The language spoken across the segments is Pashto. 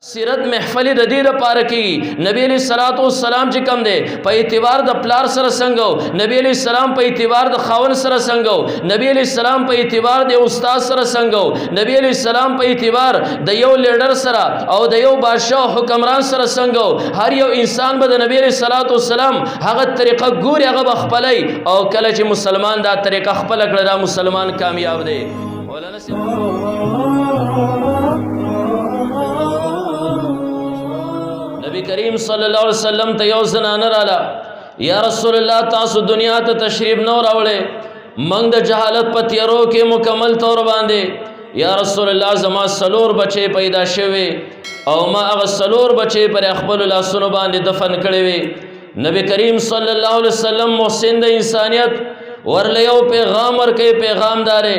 سیرت محفل د دې لپاره کې نبی علیہ الصلوۃ والسلام چې کم دی په اعتبار د پلار سره څنګه نبی علیہ السلام په اعتبار د خاون سره څنګه نبی علیہ السلام په اعتبار د استاد سره څنګه نبی علیہ السلام په اعتبار د یو لیډر سره او د یو بادشاہ حکمران سره څنګه هر یو انسان به د نبی علیہ الصلوۃ والسلام هغه طریقه ګوري هغه خپلای او کله چې مسلمان دا طریقه خپل کړه دا مسلمان کامیاب دی نبی کریم صلی الله علیه وسلم ته یو زنانه رااله یا رسول الله تاسو دنیا ته تشریف نو راوړې منګ د جهالت په تیارو کې مکمل تور باندې یا رسول الله زما سلور بچي پیدا شوه او ما هغه سلور بچي پر خپل لاسونو باندې دفن کړي وي نبی کریم صلی الله علیه وسلم محسن د انسانیت ورله یو پیغام ورکې پیغام دارې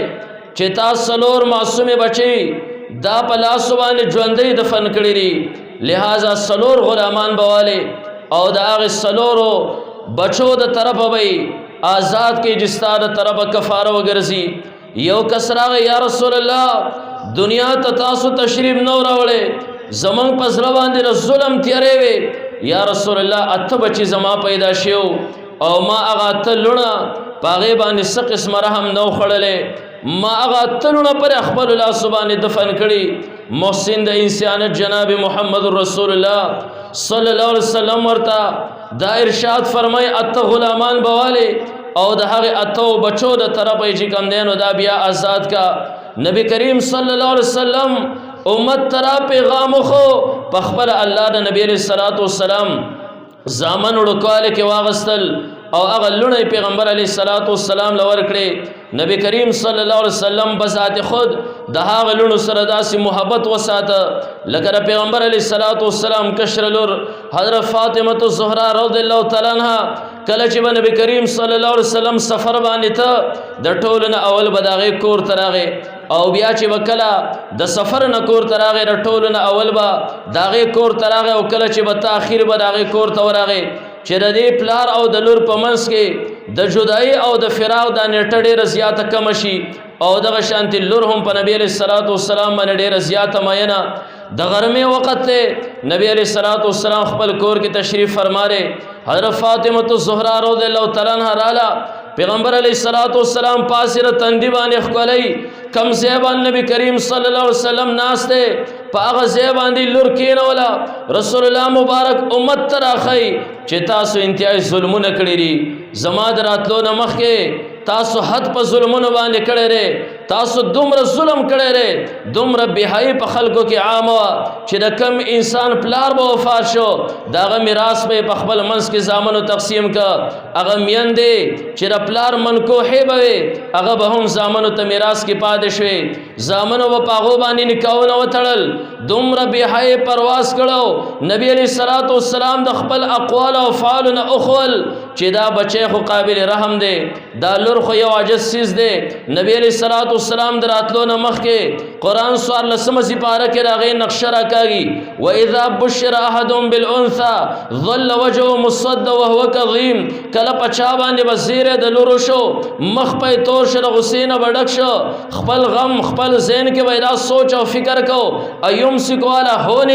چې تاسو سلور معصوم بچي دا په لاس باندې ژوندۍ دفن کړي دي لہذا سلور غلامان بواله او دا هغه سلورو بچو د طرفه وي آزاد کې جستا د طرفه کفاره وګرځي یو کسراغه یا رسول الله دنیا ته تاسو تشریف نو راوړې زمون پسره باندې ظلم تیارې وي یا رسول الله اته بچي زما پیدا شیو او ما هغه ته لونه پاغه باندې څه قسم رحم نو خړلې ما هغه ته لونه پر خپل الله سبحانه دفن کړي محسن د انسانیت جناب محمد رسول الله صلی الله علیه وسلم ورته دا ارشاد فرمای اته غلامان بواله او د هغه اته بچو د طرفه چې کم دینو دا بیا آزاد کا نبی کریم صلی الله علیه وسلم امت ترا پیغام خو پخبر الله د نبی علیہ الصلوۃ والسلام زامن وړکواله کې واغستل او هغه لونه پیغمبر علیہ الصلوۃ والسلام لور کړي نبی کریم صلی الله علیه وسلم بذات خود د هغه لونو سره داسې محبت وساته لکه پیغمبر علیہ الصلوۃ والسلام کشر لور حضرت فاطمه الزهرا رضی الله تعالی عنها کله چې نبی کریم صلی الله علیه وسلم سفر باندې ته د ټولنه اول بداغه کور تراغه او بیا چې وکړه د سفر نه کور تراغه د ټولنه اول با داغه کور تراغه او کله چې به تاخير به داغه کور تراغه چې د دې پلار او د لور په منځ کې د جدای او د فراق د نیټه ډېره زیاته کم شي او دغه شانتي لور هم په نبی علیہ الصلوۃ والسلام باندې ډېره زیاته مینه د غرمه وخت ته نبی علیہ الصلوۃ والسلام خپل کور کې تشریف فرماره حضرت فاطمه الزهرا رضی الله تعالی عنها رااله پیغمبر علیہ الصلوۃ والسلام پاسره تندی باندې خپلای کم زیبان نبی کریم صلی الله علیه وسلم ناشته پاغه زیبان دی لور کینولا رسول الله مبارک امت تراخی چې تاسو انتهای ظلمونه کړی دي زما دراتلو نه مخکې تاسو حد په ظلمونو باندې کړی ری تاسو دومره ظلم کړی ری دومره بهای په خلکو کې عام چې د کم انسان پلار به وفات شو داغه میراث به په خپل منځ کې زامنو تقسیم کا هغه میندې چې د پلار منکوحې به هغه به هم زامنو ته میراث کې پاتې شوي زامنو به پاغو باندې نکاحونه وتړل دومره بهای پرواز کړو نبی علیہ الصلوۃ والسلام د خپل اقوال او افعال نه اخول چې دا بچی خو قابل رحم دی دا لور خو یو عجز سیز دی نبی علیہ الصلوۃ والسلام دراتلو نه مخکې قرآن سوار لسمه سپاره کې راغی نقشه راکاږي واذا بشر احدهم بالانثى ظل وجهه مسودا وهو كظيم کله پچا باندې وزیر د لورو شو مخ په تور شر حسین بډک شو خپل غم خپل ذهن کې وایدا سوچ او فکر کو ايمسك على هون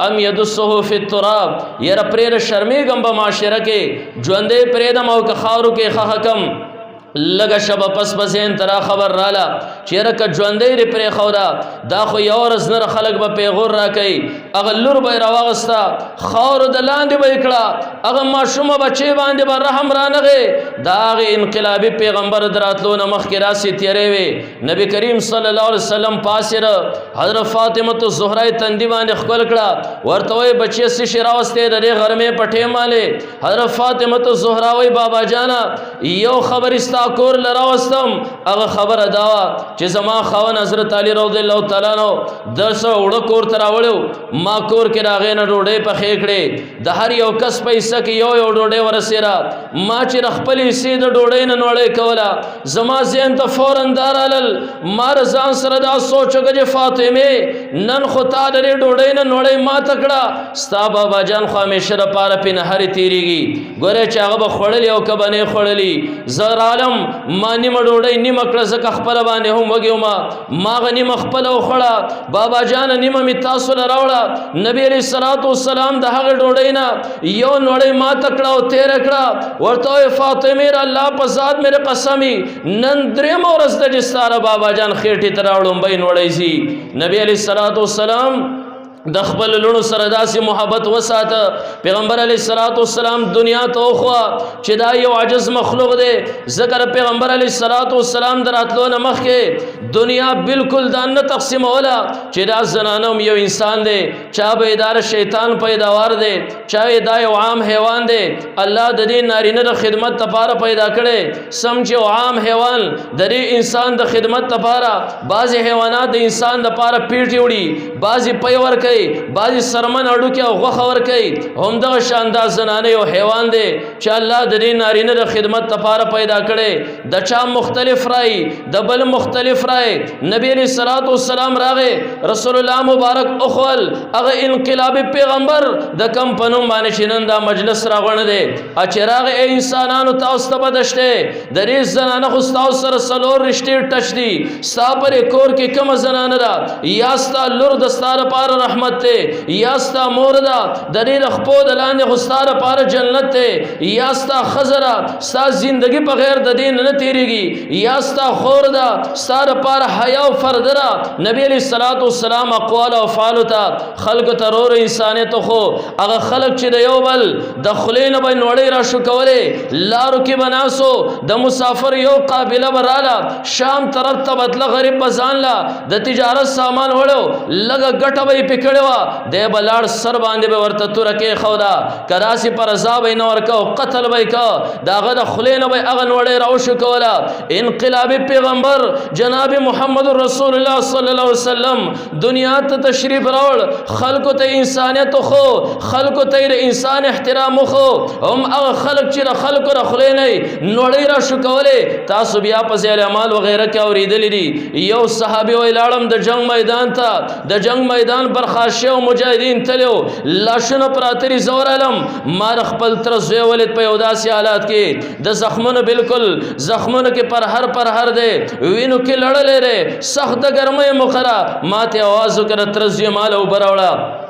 ام يدسه في التراب ير پرې شرمېږم به معاشره کې ژوندې پرېدم او که خاورو کې حکم لگا شب پس بزین ترا خبر رالا چیرې ک ژوندې ری پرې خورا دا خو یو ورځ نه خلق به پیغور را کوي اغه لور به راوغستا خور د لاندې به کړه اغه ماشومه بچي باندې به رحم رانغه دا غ انقلابی پیغمبر دراتلو نه مخ کې راسي تیرې وي نبی کریم صلی الله علیه وسلم پاسره حضرت فاطمه الزهرا تندی باندې خپل کړه ورته وي بچي سي شراوسته د غرمه پټه ماله حضرت فاطمه الزهرا وي بابا جانا یو خبر کور لراوستم هغه خبره داوا چې زما خاون حضرت علی رضی الله تعالی عنہ درسه وړ کور تراوړو ما کور کې راغې نه ډوډۍ په خېکړې د هر یو کس پیسې کې یو ډوډۍ ورسېرا ما چې خپلې سي د ډوډۍ نه نوړې کولا زما ذهن ته فورن دارالل ما رضان سره دا سوچو چې فاطمه نن خو تا د ډوډۍ نه نوړې ما تکړه ستا بابا جان خو همیشه د پاره په نهر تیریږي ګوره چې هغه به خړلې او کبه نه خړلې زرا ما نیمه ډوډۍ نیمه کړه زکه خپل باندې هم وږی وما ما هغه نیمه خپله وخوړه بابا جانه نیمه مې تاسو له راوړه نبي علیه الصلاۃ والسلام د هغې ډوډۍ نه یو نوړۍ ماته کړه او تېره کړه ورته وایي فاطمې الله په ذات مې قسمي نن درېیمه ورځ ده چې ستا له بابا جان خېټې ته راوړم بی نوړی ځي نبي علیه الصلاۃ والسلام د خپل لونو سره داسې محبت وساته پیغمبر علیه الصلاۃ والسلام دنیا ته وخوا چې دا یو عجز مخلوق دی ذکر پیغمبر علیه الصلاۃ والسلام د راتلو نه مخکې دنیا بالکل دا نه تقسیموله چې دا زنانه یو انسان دی چا به اداره شیطان پیداوار دی چا دا یو عام حیوان دی الله د دې نارینه د خدمت لپاره پیدا کړي سم چې عام حیوان د دې انسان د خدمت لپاره بعضې حیوانات د انسان لپاره پیټ وړي بعضې پی ورکوي بعضی سرمن اډو کې او غوښه ورکوي همدغه شاندار زنانه یو حیوان دی چې الله د دې نارینه د خدمت لپاره پیدا کړي د چا مختلف رای د بل مختلف رای نبی علیہ الصلوۃ والسلام راغه رسول الله مبارک اخول هغه انقلابی پیغمبر د کم پنوم باندې شنن دا مجلس راغونه دی اچراغ ای انسانانو تاسو ته بدشته د دې زنانه خو تاسو سره سلور رشتې ټچ دي ستا پر کور کې کوم زنانه ده یا ستا لور د ستاره لپاره رحمت ته یا ستا مور ده د دې خپو د لاندې خو ستا لپاره جنت ته یا ستا ښځه ده ستا زندګي په غیر د دین نه تیریږي یا ستا خور ده ستا لپاره حیا او فرده ده نبی علیه الصلاۃ والسلام اقوال او افعال ته خلق ترور انسانیت خو هغه خلق چې د یو بل د خلې نه به نوړۍ را شو کولې لارو کې بناسو د مسافر یو قابله براله شام طرف ته بتله غریب بزان لا د تجارت سامان وړو لګه ګټه به پکړه د بلاړ سر باندې به ورته تور کې خودا کراسي پر عذاب نه ورکو قتل به کا داغه د خلینه به اغه نوړې راو شو کولا انقلابی پیغمبر جناب محمد رسول الله صلی الله علیه وسلم دنیا ته تشریف راوړ خلق ته انسانیت خو خلق ته انسان احترام خو هم هغه خلق چې خلق را خلینه نوړې را شو کولې تاسو بیا په ځای اعمال وغیرہ کې اوریدلې دي یو صحابي ویلاړم د جنگ میدان ته د جنگ میدان پر خاصه او مجاهدین تلو لاشونه پراتری زور علم مار خپل تر زوی ولید په اوداسي حالات کې د زخمونو بالکل زخمونو کې پر هر دی وینو کې لړلې ره سخت ګرمه مخره ماته आवाज وکړه تر زوی مال او براوړه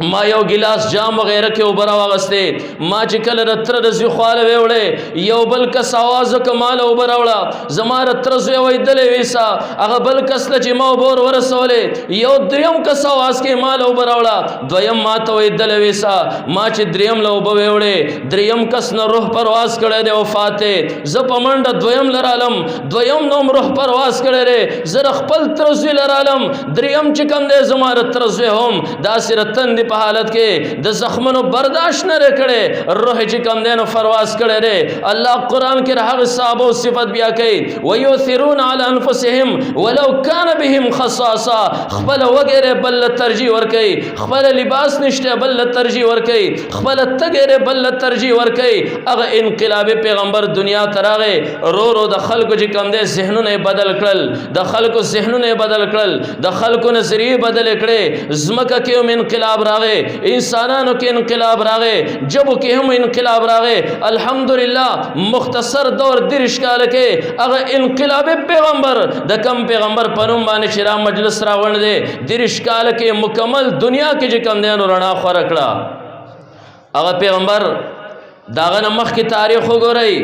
ما یو ګلاس جام وغیرہ کې وبرا واغسته ما چې کله رتر د زی خواله وړې یو بل کس आवाज کمال وبراوړه زمار تر زوی ویدلې ویسا هغه بل کس چې ما وبور ورسولې یو دریم کس आवाज کې مال وبراوړه دویم ما ته ویدلې ویسا ما چې دریم لو وبوړې دریم کس نه روح پرواز کړي د وفات ز پمنډ دویم لرالم دویم نوم روح پرواز کړي ره زر خپل تر زوی لرالم دریم چې کم دې زمار تر زوی هم داسرتن په حالت کې د زخمونو برداشت نه کړي روح چې کم دینو فرواز کړي ره الله قران کې هغه صحابه صفت بیا کوي ويثرون على انفسهم ولو كان بهم خصاصه خپل وګره بل ترجیح ور کوي خپل لباس نشته بل ترجیح ور کوي خپل تګره بل ترجیح ور کوي هغه انقلابی پیغمبر دنیا تراغه رو د خلکو چې کم دي ذهنونه بدل کړل د خلکو ذهنونه بدل کړل د خلکو نظریه بدل کړي زمکه کې هم انقلاب انسانانو کې انقلاب راغې جبو کې هم انقلاب راغې الحمدلله مختصر دور درش کال کې هغه انقلابی پیغمبر د کم پیغمبر پنوم باندې شرا مجلس راوړل دي درش کال کې مکمل دنیا کې چې کم دینو رڼا خور کړه هغه پیغمبر داغه مخ کې تاریخ وګورئ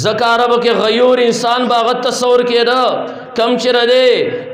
زکارب کې غیور انسان باغ تصور کړه کم چر دے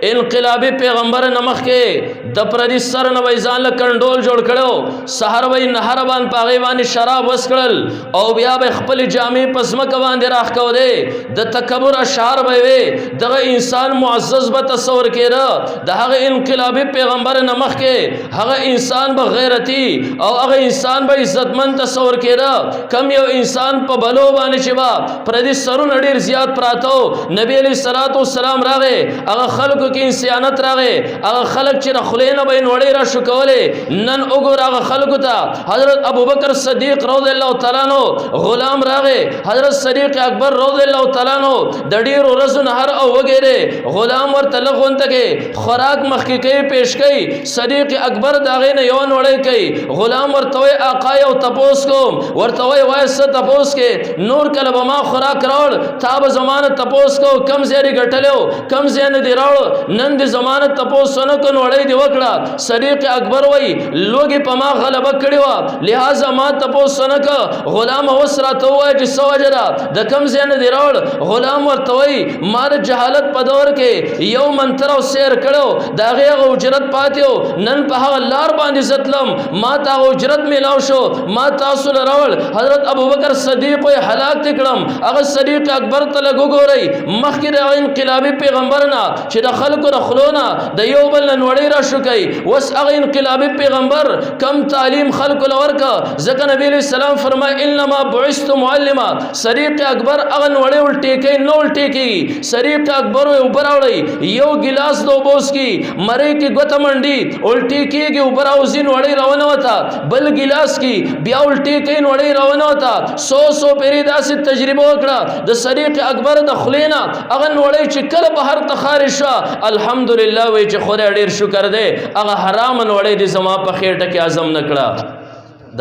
انقلابی پیغمبر نمخ کې د پردي سر نه وایزان له کنډول جوړ کړو سحر وای نهر باندې پاغي باندې شراب وسکړل او بیا به خپل جامع پسمه باندې راخ کو دے د تکبر اشعار به وي دغه انسان معزز به تصور کړه د هغه انقلابی پیغمبر نمخ کې هغه انسان به غیرتی او هغه انسان به عزتمن تصور کړه کم یو انسان په بلو باندې شبا پردي سرونه ډیر زیات پراتو نبی علیہ الصلوۃ والسلام هغه خلکو کې انسانیت راغې هغه خلک چې خلینه به نوړې را شو کولې نن وګور هغه خلکو ته حضرت ابوبکر صدیق رضی الله تعالی عنہ غلام راغې حضرت صدیق اکبر رضی الله تعالی عنہ د ډیر ورځو نهر او وګیره غلام ورته لغون ته کې خوراک مخکې کوي پیش کوي صدیق اکبر داغې نه یو نوړې کوي غلام ورته آقا او تپوس کوم ورته وای څه تپوس کې نور کله به ما خوراک راوړ تا به زمانه تپوس کو کم زیری ګټلو کم زین دی راړو نن دی ضمانت تپوس نه کو وړی دی وکړه صدیق اکبر وای لوګي په ما غلبه کړی و لہذا ما تپوس نه ک غلام وسرا ته وای چې سوجرا د کم زین دی راړ غلام ورته وای ما د جهالت په دور کې یو منتر او سیر کړو دا غي اجرت پاتیو نن په هغه لار باندې زتلم ما تا اجرت میلاو شو ما تاسو لراول حضرت ابوبکر صدیق وای هلاک تکړم هغه صدیق اکبر ته لګوري مخکې د انقلابی پیغمبرنا چې د خلکو د خلونا د یو بل نوړی را شو کوي وس هغه انقلابی پیغمبر کم تعلیم خلکو لورکا ځکه نبی علیہ السلام فرمای انما بعثت معلما صدیق اکبر هغه نوړی ولټیکي نو ولټیکي صدیق اکبر یو براوړی یو ګلاس دو بوس کی مری کی ګوت منډي ولټیکي کې وبراوزین وړی روانه وتا بل ګلاس کی بیا ولټیکي وړی روانه وتا 100 پیری داسې تجربه وکړه د صدیق اکبر د خلینا هغه وړی چې کله بهر ته خارج شو الحمدلله وی چې خدای ډیر شکر دی هغه حرام وړی د زما په خېټه کې اعظم نکړه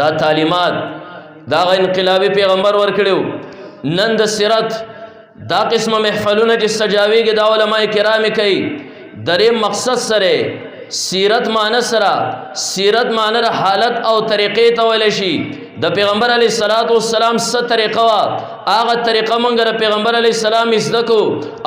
دا تعلیمات دا انقلابی پیغمبر ورکړو نن د سیرت دا قسمه محفلونه چې سجاویږي د علماء کرام کوي درې مقصد سره سیرت معنی سره سیرت معنی حالت او طریقې ته ویل شي د پیغمبر علی صلوات و سلام ست طریقه وا هغه طریقه مونږ د پیغمبر علی السلام زدکو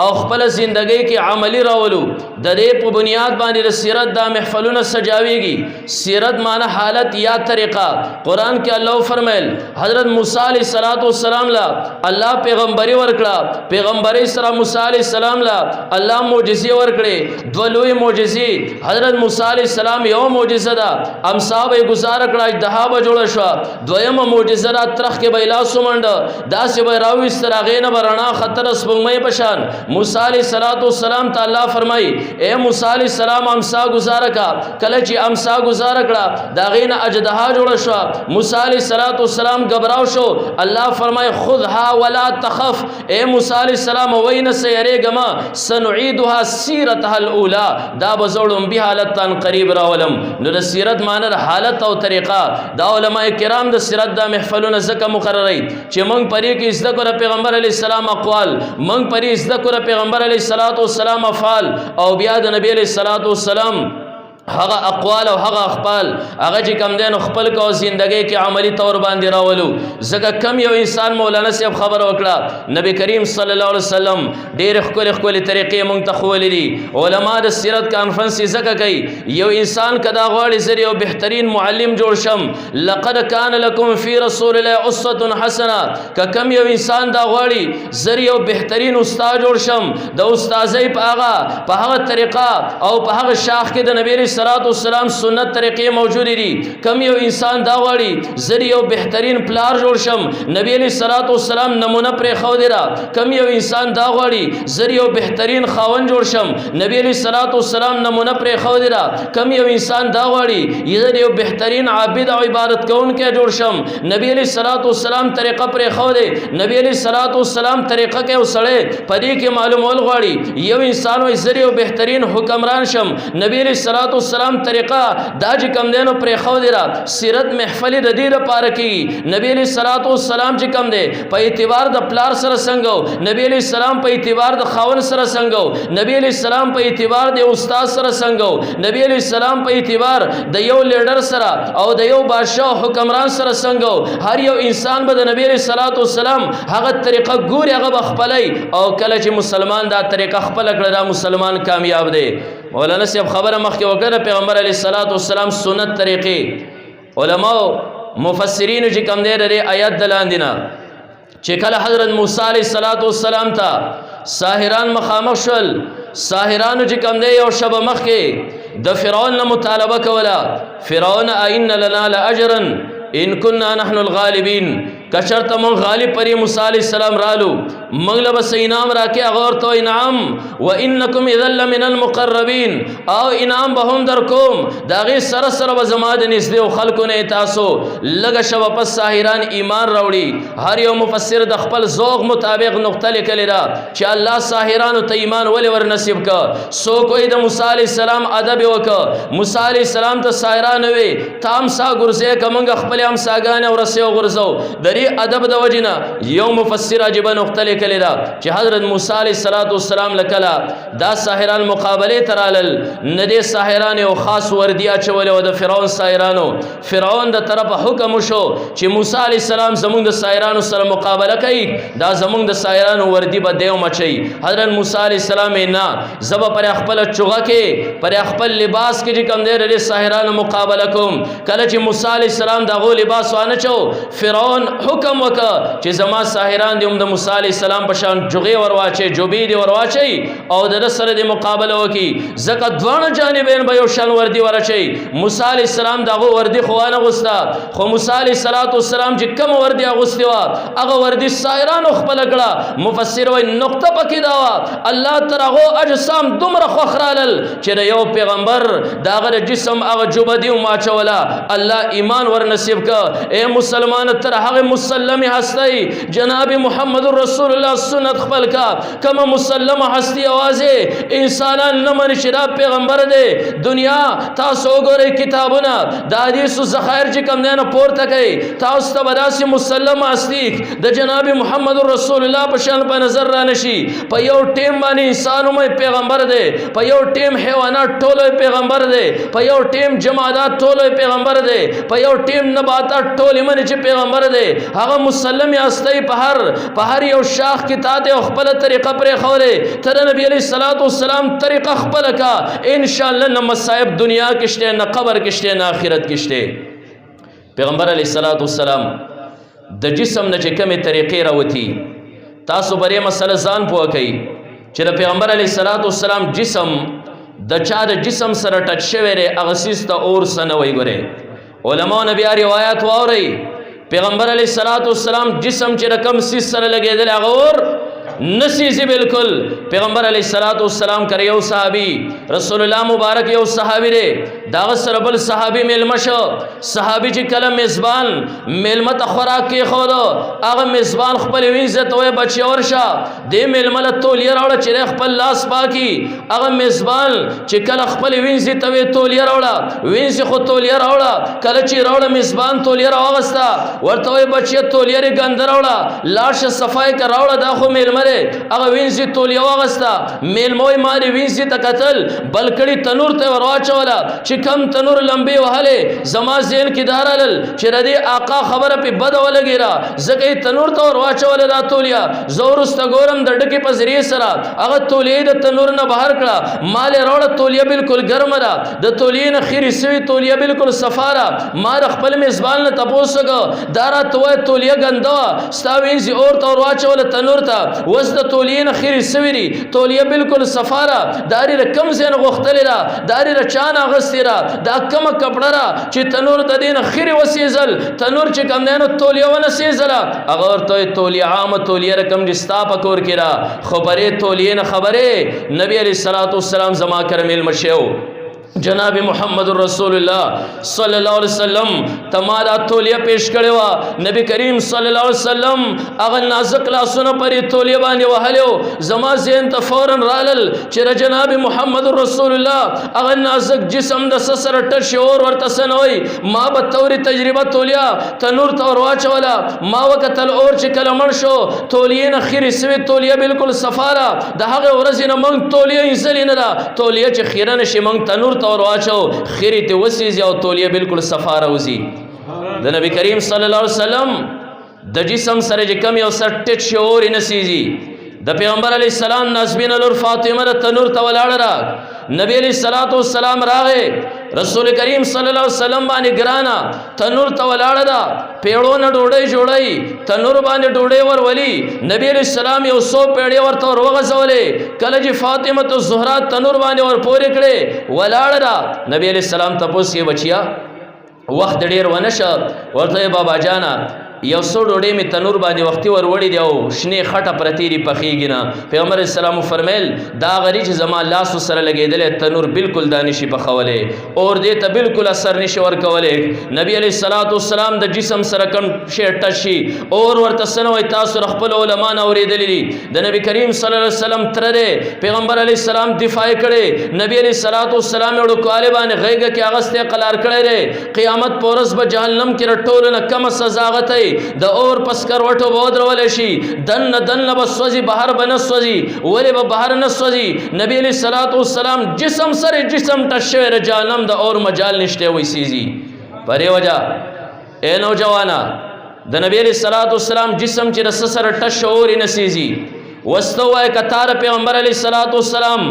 او خپل ژوندۍ کې عملی راولو د دې په بنیاد باندې د سیرت د محفلونه سجاویږي سیرت معنی حالت یا طریقه قران کې الله فرمایل حضرت موسی علی صلوات و سلام لا الله پیغمبري ورکړه پیغمبري سره موسی علی السلام لا الله معجزې ورکړي دوه لوی معجزې حضرت موسی علی السلام یو معجزه ده امصاب یې گزار کړه دهابه جوړ شو دویمه معجزه را ترخ کې بیلا سومند داسې به راوي ستراغې نه برنا خطر سپمې پشان موسی علی السلام تعالی فرمای اے موسی علی السلام امسا گزار کا کله چې امسا گزار کړه دا غینه اجدها جوړ شو موسی علی السلام غبراو شو الله فرمای خذها ولا تخف اے موسی علی السلام وین سیری گما سنعيدها سیرتها الاولى دا بزړم به حالت تن قریب راولم نو د سیرت معنی حالت او طریقه دا علماء کرام د سیرت د محفلونه زکه مقرري چې مونږ پرې کې زده کړه پیغمبر علی السلام اقوال مونږ پرې زده کړه پیغمبر علی السلام افعال او بیا د نبی علی السلام هغه اقوال او هغه اخبال هغه چې کم دین خپل کو زندګۍ کې عملی طور باندې راولو زکه کم یو انسان مولانا صاحب خبر وکړه نبی کریم صلی الله علیه وسلم ډېر خپل طریقې مونږ ته خولې علما د سیرت کانفرنس زکه کوي یو انسان کدا غواړي زری او بهترین معلم جوړ شم لقد کان لکم فی رسول الله اسوه حسنه ک کم یو انسان دا غواړي زری او بهترین استاد جوړ شم د استادای په هغه طریقه او په هغه شاخ کې د نبی صلوات والسلام سنت طریقې موجود دي کم یو انسان دا غواړي زری او بهترین پلار جوړ شم نبی علیہ الصلوۃ والسلام نمونه پر خو دی را کم یو انسان دا غواړي زری او بهترین خاون جوړ شم نبی علیہ الصلوۃ والسلام نمونه پر خو دی را کم یو انسان دا غواړي زری او بهترین عابد او عبادت کوونکی جوړ شم نبی علیہ الصلوۃ والسلام طریقه پر خو دی نبی علیہ الصلوۃ والسلام طریقه کې وسړې پدې کې معلومول غواړي یو انسان وي زری او بهترین حکمران شم نبی علیہ الصلوۃ والسلام طریقہ دا چې کم دینو پر خو دی را سیرت محفل د دې لپاره کې نبی علیہ الصلوۃ والسلام چې کم دی په اعتبار د پلار سره څنګه نبی علیہ السلام په اعتبار د خاون سره څنګه نبی علیہ السلام په اعتبار د استاد سره څنګه نبی علیہ السلام په اعتبار د یو لیډر سره او د یو بادشاہ حکمران سره څنګه هر یو انسان به د نبی علیہ الصلوۃ والسلام هغه طریقه ګوري هغه خپلای او کله چې مسلمان دا طریقه خپل کړه دا مسلمان کامیاب دی مولانا صاحب خبره مخکې وکړه پیغمبر علیه الصلاۃ والسلام سنت طریقې علماء مفسرین چې کوم دی د آیات دلاندینا چې کله حضرت موسی علیه الصلاۃ والسلام ته ساحران مخامخ شول ساحرانو چې کوم دی یو شب مخکې د فرعون نه مطالبه کوله فرعون ائن لنا لاجرا ان كنا نحن الغالبین کشرت من غالب پری موسی علیہ السلام رالو منگل بس انعام راکے اغور تو انعام وانکم اذا لمن المقربین او انعام بهم در کوم داغه سر سر و زماد نزد او خلقو نه تاسو لګ شب پس ساحران ایمان راوړي هر یو مفسر د خپل ذوق مطابق نقطه لیکلی را چې الله ساحران ته ایمان ولې ور نصیب کا سو کوئی د موسی علیہ السلام ادب وک موسی علیہ السلام ته ساحران وي تام سا ګرځه کمنګ خپل هم ساګان او رسو ګرځو دری دې ادب د وجنه یو مفسر عجیبه نقطه لیکلې ده چې حضرت موسی علیه السلام لکلا دا ساحران مقابله ترالل نه دې ساحران یو خاص وردی اچولې و د فرعون ساحرانو فرعون د طرفه حکم شو چې موسی علیه السلام زمونږ د ساحرانو سره مقابله کوي دا زمونږ د ساحرانو وردی به دیو مچي حضرت موسی علیه السلام نه زب پر خپل چوغه کې پر خپل لباس کې چې کوم دې ساحرانو مقابله کوم کله چې موسی علیه السلام دا غو لباس وانه چو فرعون حکم وکړه چې زما ساحران دې د موسی علیه السلام په شان جوغي ورواچي جوبي دې ورواچي او د سره د مقابله وکي زکه دوه جانبین به یو شان وردی ورچي موسی علیه السلام دغه وردی خوانه غوستا خو موسی علیه السلام چې کوم وردی غوستي وا هغه وردی ساحرانو خپل کړه مفسر وای نقطه پکې دا وا الله ترغه اجسام دومره خوخرالل چې یو پیغمبر داغه جسم هغه جوبدی او ماچولا الله ایمان ور نصیب کا اے مسلمان تر هغه مسلمه هستی جناب محمد رسول الله سنت خپل کا کما مسلمه هستی اوازه انسانان نه من شراب پیغمبر دی دنیا تاسو وګورئ کتابونه د حدیث ذخایر چې کوم نه پورته کوي تاسو ته بداسي مسلمه هستی د جناب محمد رسول الله په شان په نظر را نشي په یو ټیم باندې انسان مې پیغمبر دی په یو ټیم حیوانات ټولو پیغمبر دی په یو ټیم جمادات ټولو پیغمبر دی په یو ټیم نباتات ټولو من چې پیغمبر دی هغه مسلمه هستی په هر یو شاخ کې تاته خپل طریقه پرې خوره تر نبی علیہ السلام طریقه خپل کا ان شاء الله نه مصائب دنیا کې شته نه قبر کې شته نه آخرت کې شته پیغمبر علیہ السلام د جسم نه چې کومه طریقې راوتی تاسو بری مسله ځان پوه کړئ چې د پیغمبر علیہ السلام جسم د چا د جسم سره ټچ شوی دی هغه سیس ته اور سنوي ګره علماء نبی روایت واوري پیغمبر علیہ السلام جسم چې رقم سیس سره لګیدل هغه اور نسیزی بالکل پیغمبر علیہ السلام کر یو صحابی رسول الله مبارک یو صحابی دے داغ سره بل صحابی میلمه شو صحابی چې کله میزبان میلمه ته خوراک کې خورو هغه میزبان خپل وینځه ته بچی ورشه دې میلمه له تولیه راوړه چې خپل لاس پاکي هغه میزبان چې کله خپل وینځه ته تولیه راوړه وینځه خو تولیه راوړه کله چې راوړه میزبان تولیه راوغستا ورته بچی تولیه ګند راوړه لاش صفای کا راوړه دا خو میلمه هغه وینځي تولیه واغستا میلموي ماري وینځي ته قتل بلکړي تنور ته ورواچولا چې کم تنور لمبي وهله زما زین کې دارل چې ردی آقا خبره په بد ولګیرا زکه تنور ته ورواچولا دا تولیه زورست ګورم د ډکی په ذریعہ سره هغه تولیه د تنور نه بهر کړه مال روړه تولیه بالکل ګرم را د تولیه نه خيري سوي تولیه بالکل صفاره مار خپل میزبان نه تپوسګه دارا توه تولیه ګندا ستا وینځي اور ته ورواچولا تنور ته وز د تولیه خیر سویری تولیه بالکل صفاره داری رقم زین غختل را داری رچان اغستی را دا کم کپڑا را چې تنور د دین خیر وسیزل تنور چې کم نه تولیه ونه سیزل اگر تو تولیه عام تولیه رقم جستا پکور کرا خبره تولیه نه خبره نبی علیہ السلام زما کرمیل مشیو جناب محمد رسول الله صلی الله علیه وسلم تمادا تولیه پیش کړي وا نبی کریم صلی الله علیه وسلم هغه نازک لاسونه پرې تولیه باندې وهلو زما زین ته فورن رالل چې جناب محمد رسول الله هغه نازک جسم د سسر ټش اور ورته سنوي ما به توري تجربه تولیه تنور ته ورواچولا ما وکتل اور چې کله مړ شو تولیه نه خیر سوي تولیه بالکل صفاره د هغه ورځې نه مونږ تولیه انسلینه دا تولیه چې خیرن شي مونږ تنور اور واچو خیری ته وسیز او تولیه بالکل صفاره وزي د نبی کریم صلی الله علیه وسلم د جسم سره چې کم یو سر ټچ شعور نسیزي د پیغمبر علی السلام نسبین لور فاطمه تنور ته ولاړ را نبی علیہ السلام راغه رسول کریم صلی الله علیه وسلم باندې ګرانا تنور ته ولاړ دا پیړو نه ډوډۍ جوړای تنور باندې ډوډۍ ورولي نبی علیہ السلام یو سو پیړې ورته ورغځولې کله چې فاطمه الزهرا تنور باندې ور پورې کړې ولاړ را نبی علیہ السلام تاسو یې بچیا وخت ډیر ونشه ورته بابا جانا یو سو ډوډۍ می تنور باندې وختي ور وړي دی او شنه خټه پرتیری پخېږي نه پیغمبر اسلام فرمایل دا غری چې زما لاس سره لګیدل تنور بالکل دانشي پخولې اور دې ته بالکل اثر نشي ور کولې نبی علیہ السلام د جسم سره کم شی ټشي اور ورته سنوي تاسو خپل علما نه اوریدلې د نبی کریم صلی الله علیه وسلم تر دې پیغمبر علیہ السلام دفاع کړي نبی علیہ السلام یو کالبان غیګه کې اغسته قلار کړي قیامت پورس به جهنم کې رټول نه کم سزا غته د اور پسکر وټو بودرول شي دن بسوځي بهر بنسوځي ولې به بهر نسوځي نبی علیہ الصلوۃ والسلام جسم سره جسم ټشوي ر جهنم د اور مجال نشته وې سيزي پرې وجا اے نوجوانا د نبی علیہ الصلوۃ والسلام جسم چې رس سره ټشوري نسيزي واستوای کتار پیغمبر علیہ الصلوۃ والسلام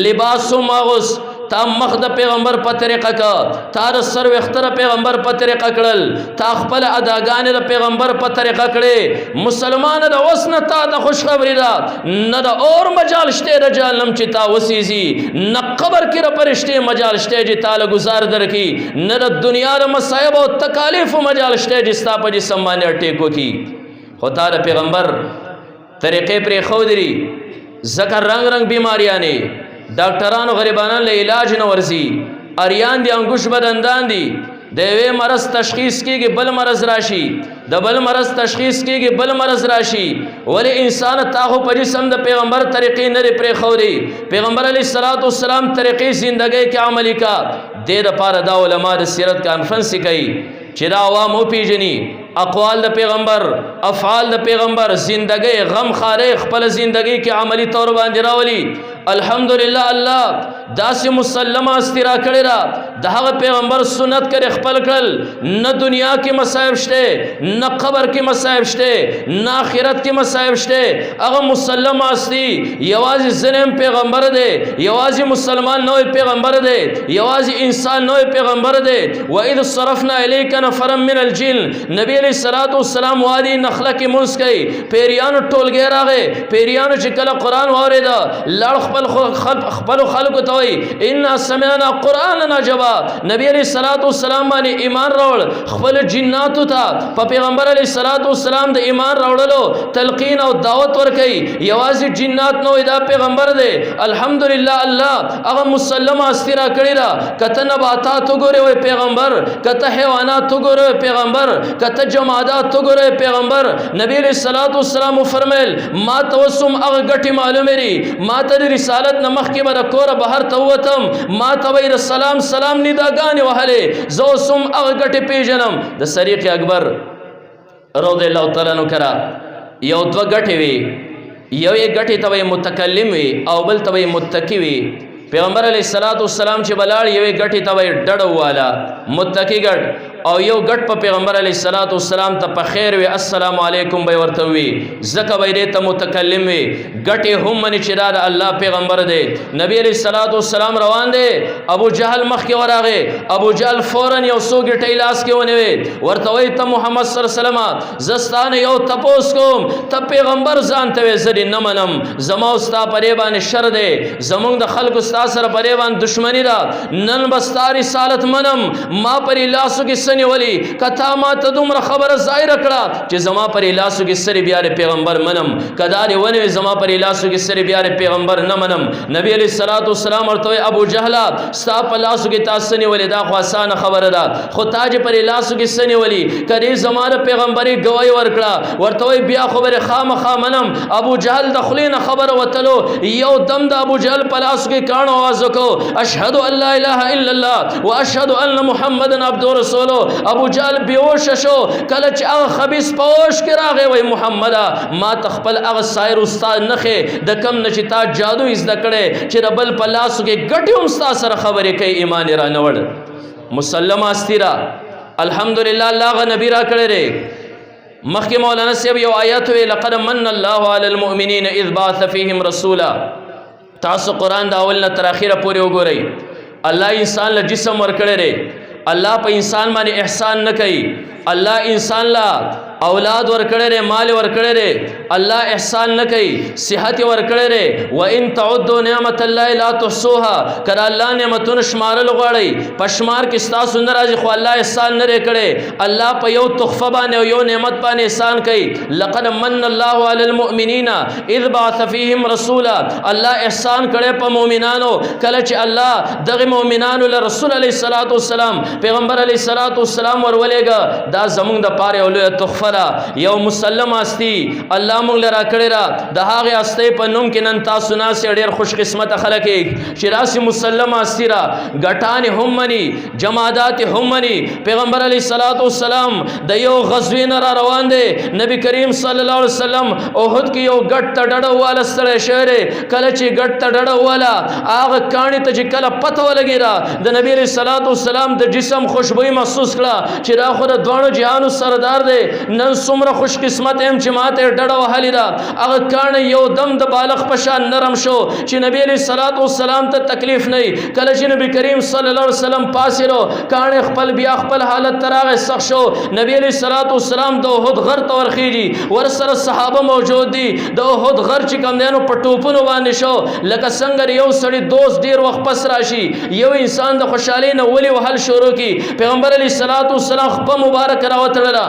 لباس ماغوس تا مخ د پیغمبر په طریقه کا تا د سر وختره پیغمبر په طریقه کړل تا خپل اداګان د پیغمبر په طریقه کړي مسلمان د وسنه تا د خوش خبری دا نه د اور مجال شته د جهنم چې تا وسیزي نه قبر کې د پرشته مجال شته چې تا له گزار درکې نه د دنیا د مصائب او تکالیف مجال شته چې ستا په جسم باندې ټیکو کی خو تا د پیغمبر طریقې پر خودري ذکر رنگ بیماریاں نے ډاکټرانو غریبانان له علاج نه ورزي اریان دي انګوش بدندان دي د یوې مرض تشخیص کیږي بل مرض راشي د بل مرض تشخیص کیږي بل مرض راشي ولی انسان تاغو په جسم د پیغمبر طریقې نه پرې خوري پیغمبر علیه الصلاۃ والسلام طریقې زندګۍ کې عملی کا د لپاره دا علما د سیرت کانفرنس کوي چې دا عوام او پیژني اقوال د پیغمبر افعال د پیغمبر زندګۍ غم خارې خپل زندګۍ کې عملی طور باندې راولي الحمدلله الله داسې مسلمه استرا کړی را د هغه پیغمبر سنت کرے خپل کړل نه دنیا کې مصائب شته نه قبر کې مصائب شته نه آخرت کې مصائب شته هغه مسلمه استی یوازې زنم پیغمبر دی یوازې مسلمان نوې پیغمبر دی یوازې انسان نوې پیغمبر دی واذ صرفنا الیک نفرا من الجن نبی علیہ الصلوۃ والسلام وادي نخله کې منس کوي پیریانو ټولګی راغې پیریانو چې کله قران واورېدا لړ خپل خلق ته وي ان سمعنا قرانا عجبا نبی علیہ الصلوۃ والسلام باندې ایمان راوړ خپل جنات ته په پیغمبر علیہ الصلوۃ والسلام د ایمان راوړلو تلقین او دعوت ورکي یوازې جنات نو دا پیغمبر دی الحمدلله الله هغه مسلمه استرا کړی را کته نباتات وګوره وي پیغمبر کته حیوانات وګوره پیغمبر کته جمادات وګوره پیغمبر نبی علیہ الصلوۃ والسلام فرمایل ما توسم هغه غټي معلومه ری ما ته رسالت نمخ کې بر کور بهر توتم ما توي السلام سلام نداګان وهله زو سم هغه غټي پیژنم د صدیق اکبر رضی الله تعالی عنہ کرا یو دو غټي وی یو یې غټي توي متکلم وی او بل توي متکی وی پیغمبر علیہ الصلوۃ والسلام چې بلاړ یو غټي توي ډډو والا متکی غټ او یو غټ په پیغمبر علیہ الصلوۃ والسلام ته په خیر وی السلام علیکم به ورته وی زکه به دې ته متکلم وی غټي هم من چې دا الله پیغمبر دی نبی علیہ الصلوۃ والسلام روان دی ابو جهل مخ کې وراغه ابو جهل فورن یو سو غټي لاس کې ونی ورته وی ته محمد صلی الله علیه وسلم زستانه یو تپوس کوم ته پیغمبر ځان ته زری نه منم زما استا پرې باندې شر دی زمونږ د خلکو استا سره پرې باندې دشمنی ده نن بستاری رسالت منم ما پرې لاسو کې ولی کتا ما ته دومره خبره ظاهر کړه چې زما پر لاسو کې سری بیا پیغمبر منم کدار ونه زما پر لاسو کې سری بیا پیغمبر نه منم نبی علیہ الصلوۃ والسلام ورته ابو جهل ستا په لاسو کې تاسو نه ولی دا خو آسان خبره ده خو تاج پر لاسو کې سنی ولی کدی زماره پیغمبري گواہی ورکړه ورته بیا خبره خامخا منم ابو جهل د خلینو خبره وتلو یو دم د ابو جهل په لاسو کې کانو आवाज وکړو اشهد ان لا اله الا الله واشهد ان محمدن عبده رسوله ابو جهل بیوش شو کله چې هغه خبيث پوش کې راغی وای محمد ما تخپل هغه سایر استاد نخه د کم نشي تا جادو از دکړه چې ربل پلاسو کې ګټي استاد سره خبرې کوي ایمان را نوړ مسلمه استرا الحمدلله الله غ نبی را کړی ری مخکې مولانا صاحب یو آیات وی لقد من الله على المؤمنین اذ بعث فيهم رسولا تاسو قران دا اول نه تر اخره پورې وګورئ الله انسان له جسم ور کړی ری الله په انسان باندې احسان نه کوي الله انسان لا اولاد ور کړی مال ور کړی الله احسان نه کوي صحت ور کړی و ان تعدوا نعمت الله لا تحصوها کړه الله نعمتونه شمارل غواړي پشمار کې تاسو نه راځي خو الله احسان نه کړي الله په یو تحفه باندې یو نعمت باندې احسان کوي لقد من الله على المؤمنين اذ بعث فيهم رسولا الله احسان کړي په مؤمنانو کله چې الله دغه مؤمنانو له رسول عليه الصلاه والسلام پیغمبر علیہ الصلوۃ والسلام ورولېګا دا زمونږ د پاره یو لویه تحفه ده، یو مسلم استی الله مونږ له راکړې ده. د هغې استۍ په نوم کې نن تاسو ناست ډېر خوش قسمته خلک چې راسي مسلم استی را ګټانې هم مني، جمادات هم مني. پیغمبر علیه الصلاۃ والسلام د یو غزوې نه را روان دی. نبی کریم صلی الله علیه وسلم احد کې یو ګټ ته ډډه واله ستړی شوی دی. کله چې ګټ ته ډډه واله هغه کاڼي ته چې کله پته ولګېده د نبی علیه الصلاۃ والسلام د جسم خوشبویي محسوس کړه چې دا خو د دواړو جهانو سردار دی. نن څومره خوش قسمت یم چې ماته ډډه وهلې ده. هغه کاڼی یو دم د بالغ په شان نرم شو چې نبی علیه الصلاۃ والسلام ته تکلیف نه. کله چې نبی کریم صلی الله علیه وسلم پاسېدو کاڼی خپل بیا خپل حالت ته راغی، سخت شو. نبی علیه الصلاۃ والسلام د احد غر ته ورخېږي، ورسره صحابه موجود دي. د احد غر چې کوم دی نو په ټوپونو باندې شو لکه څنګه یو سړی دوست ډېر وخت پس راشي یو انسان د خوشحالۍ نه ولې وهل شروع کړي. پیغمبر علیه الصلاۃ والسلام خپه مبارک راوتړله،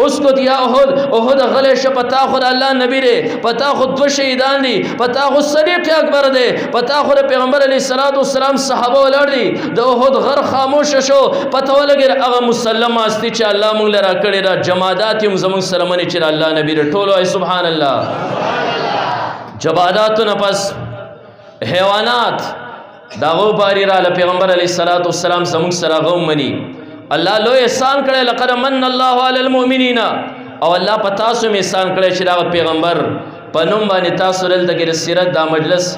اسکت یا احد، احد غلی شه، پتا خو د الله نبی دی، پتا خو دوه شهیدان دي، پتا خو صدیق اکبر دی، پتا خو د پیغمبر علیه الصلاۃ والسلام صحابه ولاړ دي. د احد غر خاموش شو، پته ولګېده هغه مسلم استی چې الله مونږ له راکړې ده. جمادات هم زمونږ سره مني چې د الله نبی دی. ټولو وایي سبحان الله. جماداتو نه پس حیوانات دا غو باری راله پیغمبر علیه الصلاۃ والسلام زمونږ سره غو مني. الله لوی احسان کړی، لقد من الله علی المؤمنین. او الله په تاسو مې احسان کړی چې دا پیغمبر په نوم باندې تاسو دلته کې د سیرت دا مجلس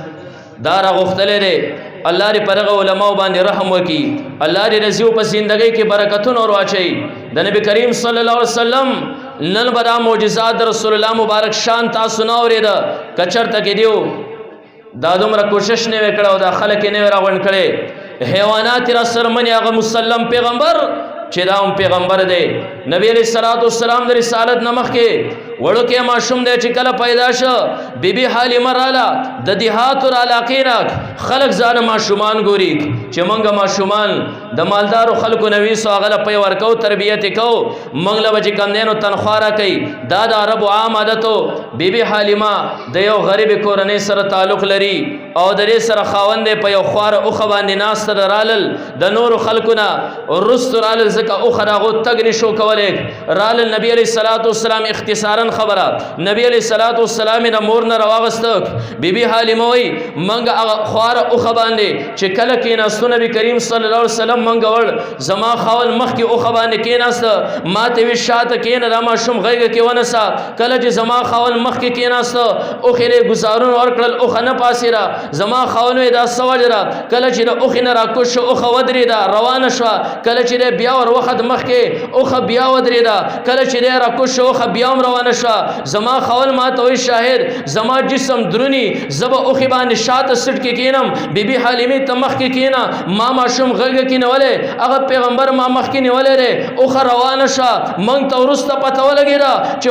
دا راغوښتلی دی. الله دې پر هغه علماو باندې رحم وکړي، الله دې د زیو په زندګۍ کې برکتونه ور واچوي. د نبی کریم صلی الله علیه وسلم نن به دا معجزات د رسول الله مبارک شان تاسو نه اورېده که چېرته کې دیو دا دومره کوشش نه وی کړی او دا خلک یې نه وی راغونډ کړی. حیوانات را سره مني هغه مسلم پیغمبر چې دا هم پیغمبر دی. نبی علیه الصلاۃ والسلام د رسالت نه مخکې وړوکی ماشوم دی چې کله پیدا شو بیبي حلیمه راله د دیهاتو علاقې نه خلک ځانه ماشومان ګوري چې موږ ماشومان د مالدارو خلکو نه ویسو هغه له پی ورکو تربیت یې کوو موږ له به چې کوم دی نو تنخوا راکوي. دا د عربو عام عادتو. بیبي حلیمه د یو غریبې کورنۍ سره تعلق لري او د دې سره خاوند دی په یو خواره اوښه باندې ناسته ده. رالل د نورو خلکو نه وروستو رالل ځکه اوښه د هغو تګ نشو کولی. رالل نبي علیه الصلاۃ والسلام اختصارا خبره نبی علیه الصلاۃ والسلام د مور نه راواغسته. بیبي حلیمه وایي موږ هغه خواره اوښه باندې چې کله کېناستو نبی کریم صلی الله علیه وسلم موږ وړ زما خاوند مخکې اوښه باندې کېناسته ما ته وي شاته کېنه دا ماشوم غېږه کې ونیسه. کله چې زما خاوند مخکې کېناسته اوښې نه ګزارونه ورکړل اوښه نه پاسېده. زما خاوند وایي دا څه وجه ده؟ کله چې د اوښې نه راکوز شو اوښه ودرېده روانه شوه. کله چې دی بیا ور وخت مخکې اوښه بیا ودرېده. کله چې دی راکوز شو اوښه بیا هم روانه شوه. زما خاوند ما ته وایي شاهد زما جسم درونی زه به اوښې باندې شاته سټ کې کېنم. بیبي حلیمې ته مخکې کېنه ما ماشوم غېږه کې نیولی هغه پیغمبر ما مخکې نیولی دی. اوښه روانه شوه. موږ ته وروسته پته ولګېده چې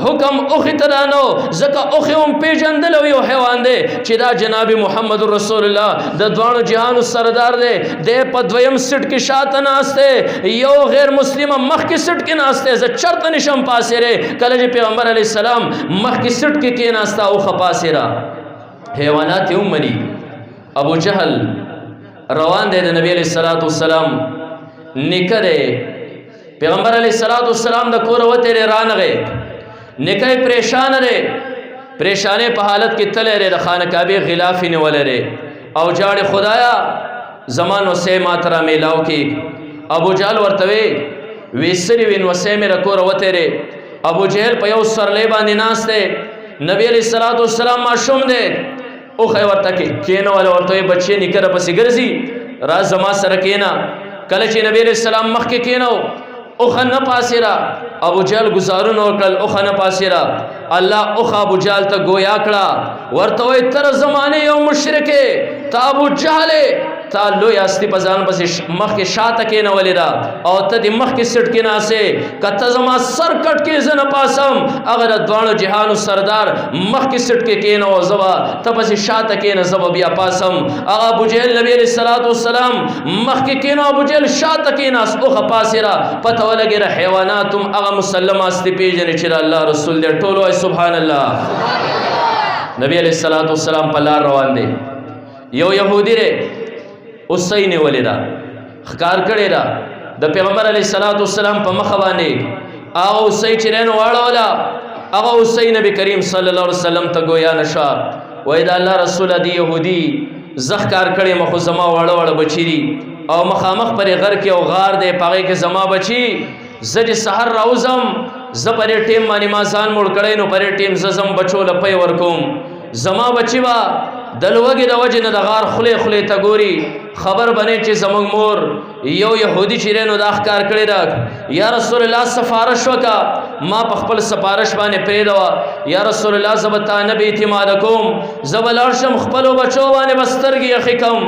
حکم اوښې ته دا نه و ځکه اوښې هم پېژندلی یو حیوان دی چې دا جناب محمد رسول الله د دواړو جهانو سردار دی. دی په دویم سټ کې شاته ناست دی، یو غیر مسلمه مخکې سټ کې ناست دی. زه چېرته نشم پاسېری. کله چې پیغمبر علیه السلام مخکې سټ کې کېناسته اوښه پاسېره. حیوانات یې هم مني. ابو جهل روان دی د نبی علیه الصلاۃ والسلام نیکه دی. پیغمبر علیه الصلاۃ والسلام د کوره وتی دی رانغی. نیکه یې پریشانه دی، پریشانې په حالت کې تلی دی. د خانه کعبې غلاف یې نیولی دی او جاړې خدایا زما نوسی ما ته را میلاو کړي. ابو جهل ورته وی سري وي نوسی مې د کوره وتی دی. ابو جهل په یو سورلی باندې ناست دی. نبی علیه الصلاۃ والسلام ماشوم دی اوښه یې ورته کېنولی ورته وایي بچې نیکه راپسې ګرځي راز زما سره کېنه. کله چې نبی علیه السلام مخکې کېنو اوښه نه پاسېره. ابو جهل ګزارونه وکړل اوښه نه پاسېره. الله اوښه ابو جهل ته ګویا کړه ورته وایي تر زمانې یو مشرک ته ابو جهل تا لوی استی په ځان پسې مخکې شاته کېنولې ده او ته دې مخکې سټ کې ناسې. که ته زما سر کټ کې زه نه پاسم هغه د دواړو جهانو سردار مخکې سټ کې کېنو زه به ته پسې شاته کېنه زه به بیا پاسم. هغه ابو جهل نبی علیه الصلاۃ والسلام مخکې کېنو ابو جهل شاته کېناست اوښه پاسېره. پته ولګېده حیوانات هم هغه مسلم استی پېژني چې د الله رسول دی. ټولو وایي سبحان الله. نبی علیه الصلاۃ والسلام په لار روان دی. یو یهودي دی اوسۍ نیولې ده ښکار کړې ده د پیغمبر علیه الصلاۃ والسلام په مخ باندې هغه اوسۍ چې رین واړوله هغه اوسۍ نبی کریم صلی الله علیه وسلم ته گویا نشه وای دا الله رسول دی يهودي زخ کار کړي مخ زما واړه واړه بچی دي او مخامخ پر غر کې او غار دی پاغه کې زما بچی زج سحر راوزم ز پرې ټیم باندې ما ځان مړ کړي نو پرې ټیم زم بچو لپې ورکوم زما بچی وا دلوګي د وجه نه د غار خله خله ته ګوري خبر بنه چې زمنګ مور یو يهودي چې رینو دا ښکار کړی دا یا رسول الله سفارش وکا ما په خپل سفارش باندې پریدوا یا رسول الله زبتا نبی اعتماد کوم زبل ارشم خپل بچو باندې بسترګي اخکم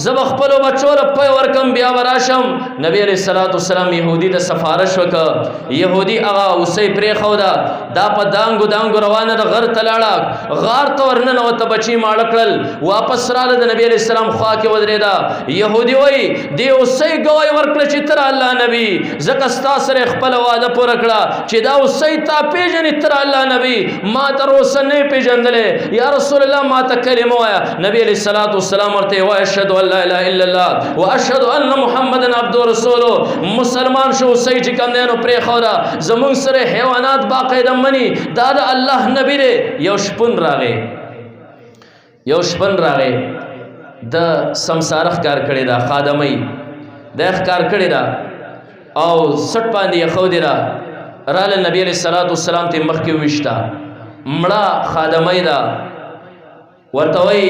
زب خپل بچو په ورکم بیا وراشم نبی علیہ الصلوۃ والسلام يهودي د سفارش وکا يهودي هغه اوسې پرې خو دا په دانګو روانه د غر تلاړه غار ته ورننه وته بچي ماړکل واپس رااله د نبی علیہ السلام خوا کې ودرېدا يهودي وای دی اوسې گواہی ورکړه چې تر الله نبی زکه ستا سره خپل وعده پوره کړه چې دا اوسې تا پیژنې تر الله نبی ما تر اوسه نه پیژندلې یا رسول الله ما ته کلمه وایا نبی علیہ الصلوۃ والسلام ورته وای اشهد ان لا اله الا الله واشهد ان محمدن عبده ورسوله مسلمان شو اوسې چې کوم نه پرې خورا زمون سره حیوانات باقاعده منی دا د الله نبی دی یو شپون راغې د سمسارخ کار کړی دا خادمای د ښکار کړی دا او سټ باندې خو دی را رال نبی علیہ الصلوۃ والسلام ته مخ کې وشتا مړه خادمای دا ورته وای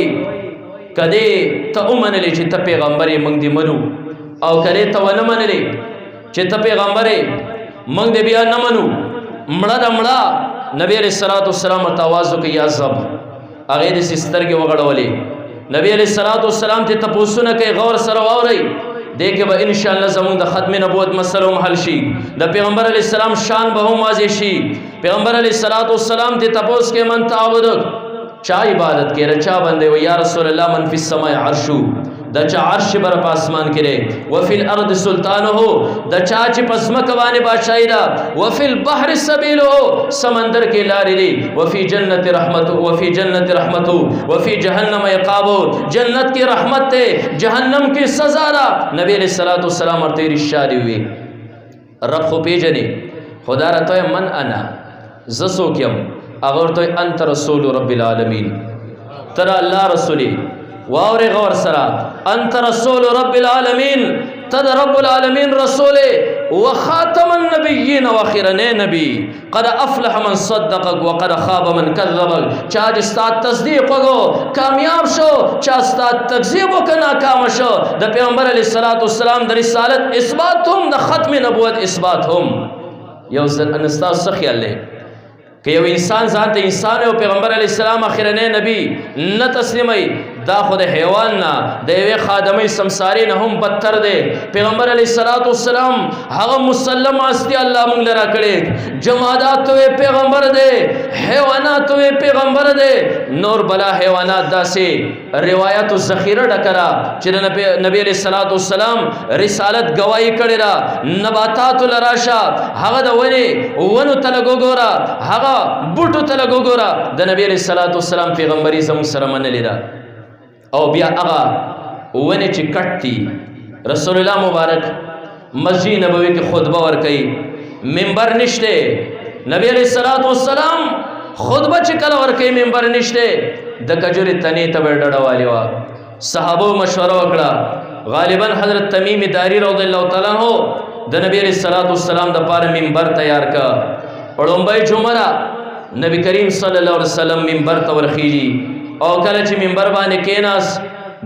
کدی ته ومنلې چې ته پیغمبرې مونږ دی منو او کله ته ونه منلې چې ته پیغمبرې مونږ دی بیا نه منو مړه نبی علیہ الصلوۃ والسلام ته आवाज وکي یا زب هغه د سسترګي وغړولې نبی علیہ الصلوۃ والسلام ته تپوسونه کوي غور سره واوري دیکھے با انشاءاللہ زمون د ختم نبوت مسلم حل شي د پیغمبر علیہ السلام شان به هم واضح شي پیغمبر علیہ الصلوۃ والسلام ته تپوس کې من تعبد چا عبادت کې رچا بندے و یا رسول الله من فی السماء عرشو د چا عرش بر پاسمان کې و فی الارض سلطانه د چا چې پسمک باندې بادشاہی دا و فی البحر سبیله سمندر کې لارې دی و فی جنت رحمت و فی جنت رحمت و فی جهنم عقاب جنت کی رحمت ته جهنم کی سزا دا نبی علیہ الصلوۃ والسلام ورته ارشاد وی رب خو پیجنې خدا راته من انا زسو کیم اگر تو انت رسول رب العالمین ترى الله رسولی واور غور سرا انت رسول رب العالمین تد رب العالمین رسول وخاتم النبیین واخرن نبی قد افلح من صدقك وقد خاب من كذبك چا استاد تصدیق وگو کامیاب شو چا استاد تکذیب وکنا کام شو د پیغمبر علیہ الصلوۃ والسلام د رسالت اثبات هم د ختم نبوت اثبات هم یو ځل انستاذ خیال له کہ یو انسان ذات انسان او پیغمبر علیہ السلام اخرنه نبی نه تسلیمای دا خود حیوان نه د یو خادمه سمساری نه هم بدتر دی پیغمبر علیہ الصلوۃ والسلام هغه مسلم استی الله مونږ لرا کړي جمادات وی پیغمبر دی حیوانات وی پیغمبر دی نور بلا حیوانات داسې روایت ذخیره ډکرا چې نبی علیہ الصلوۃ والسلام رسالت گواہی کړي را نباتات لراشا هغه د ونو تلګو ګورا هغه بوټو تلګو ګورا د نبی علیہ الصلوۃ والسلام پیغمبري زموږ سره منلې ده او بیا هغه ونه چې کټتی رسول الله مبارک مسجد نبوی کې خطبه ور کوي منبر نشته نبی علیہ الصلوۃ والسلام خطبه چې کله ور کوي منبر نشته د کجوري تنې ته ډډه والی وا صحابه مشوره وکړه غالبا حضرت تمیم داری رضی الله تعالی عنہ د نبی علیہ الصلوۃ والسلام د پاره منبر تیار کا پړومبای جمعه نبی کریم صلی الله علیه وسلم منبر ته ورخیږي او کله چې منبر باندې کېناس